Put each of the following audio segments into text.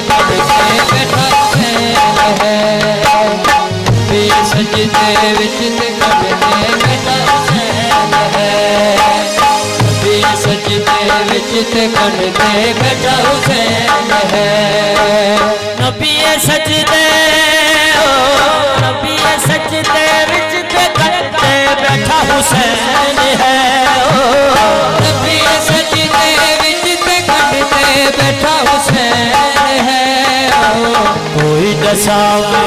करते बैठा हुसैन है। नबी सजदे विच ते करते बैठा हुसैन है। नबी सजदे विच ते करते बैठा हुसैन है। नबी सजदे नबी सजदे विच ते करते बैठा हुसैन है। नबी सजदे विच ते करते बैठा हुसैन है। कोई दसावे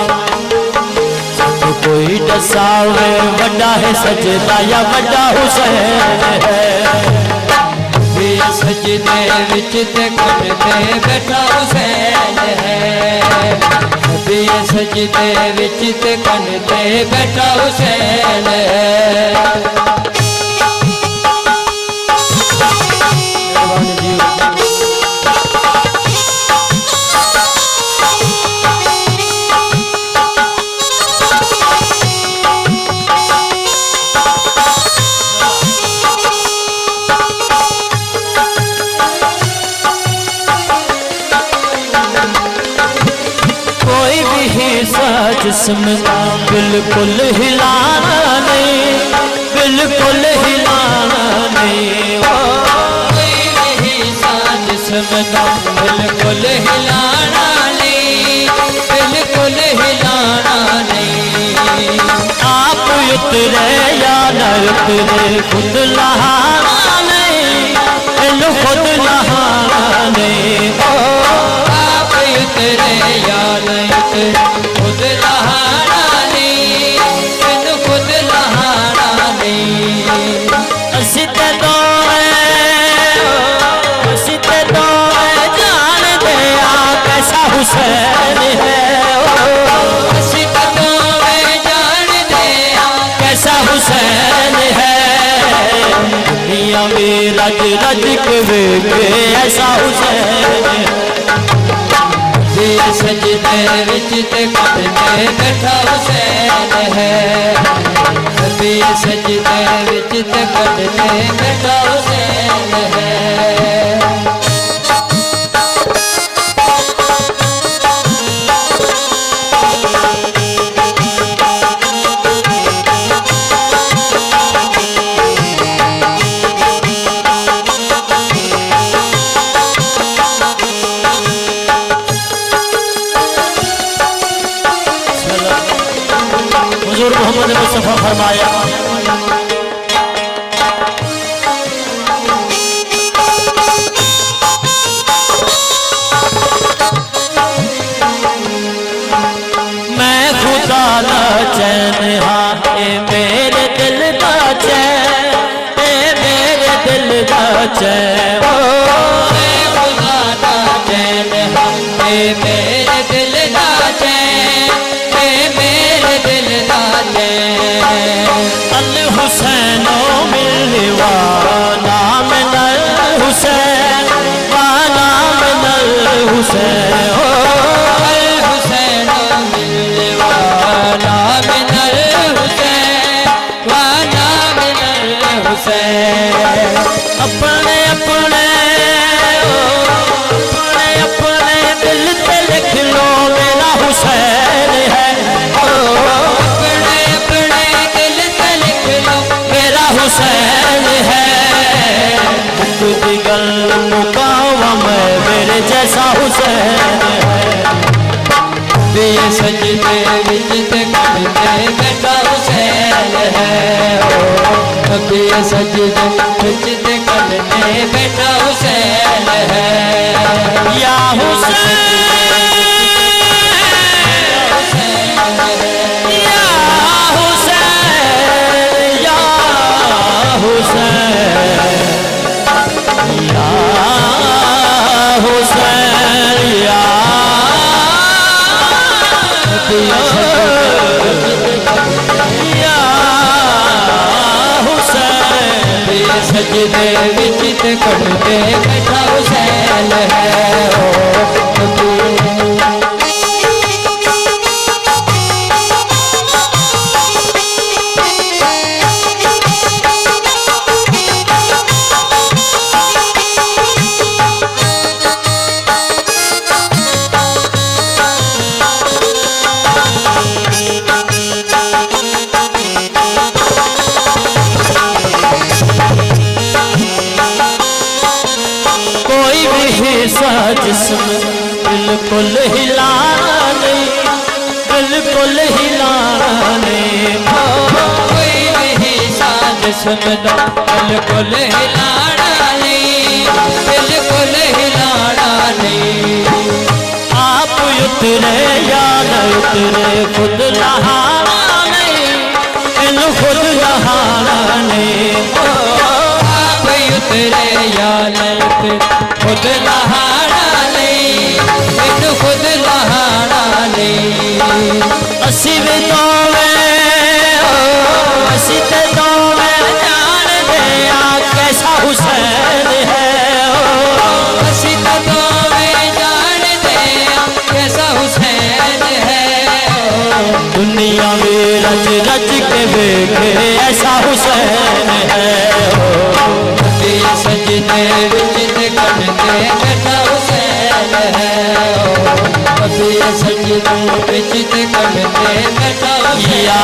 कोई दसावे बड़ा है सजदा या बड़ा हुसैन है। नबी सजदे विच ते करते बैठा हुसैन है। नबी सजदे विच ते करते बैठा हुसैन है। जिस्म का बिल्कुल हिलाना नहीं, बिल्कुल हिलाना नहीं। कोई नहीं सा जिस्म का बिल्कुल हिलाना नहीं, बिल्कुल हिलाना नहीं। आप उतरे या न उतरे खुद लहाना नहीं, खुद लहाना नहीं। आप उतरे या न उतरे खुद लहाना नहीं, खुद लहाना नहीं। असिते दो जान दे कैसा हुसैन है। असिते दो जान दे कैसा हुसैन है। दुनिया में रज रज के ऐसा हुसैन है। सजदे विच ते करते बैठा हुसैन है। नबी सजदे विच ते करते बैठा हुसैन है। हुजूर मोहम्मद मुस्तफा फरमाया मैं खुदा दा चैन हाँ ए मेरे दिल दा चैन, ए मेरे दिल दा चैन। मैं खुदा दा चैन हाँ ए मेरे दिल दा चैन, ए मेरे दिल दा चैन। अल हुसैनो मिलवा नाम नल हुसैन, नाम नल हुसैन। अल हुसैन मिलवा नाम नल हुसैन, वा नाम नल हुसैन। अपने अपने अपने अपने दिल पे लिख लो मेरा हुसैन है। अपने अपने दिल से लिख लो मेरा हुसैन है। खुदी गल मुकावा मैं मेरे जैसा हुसैन है। नबी सजदे विच ते करते बैठा हुसैन है। नबी सजदे विच ते करते बैठा हुसैन है। या हुसैन या हुसैन या हुसैन या हुसैन या हुसैन। सजदे विच ते करते बैठा हुसैन है। सा जिस्म बिल्कुल हिलाना नहीं, बिल्कुल हिलाना नहीं। कोई नहीं सा जिस्म दा बिल्कुल हिलाना नहीं, बिल्कुल हिलाना नहीं। आप उतरे या न उतरे खुद लहाना नहीं, इन खुद लहाना नहीं। आप उतरे या न उतरे खुद लहाना नहीं, इन खुद लहाना नहीं। असी भी असी ते दोवें जान दे कैसा हुसैन है। असी तो दोवें जान दे कैसा हुसैन है। दुनिया में रच रच के देखे ऐसा हुसैन है। सजदे विच करते बैठा हुसैन है। अभी सजदे विच करते बैठा हुसैन। या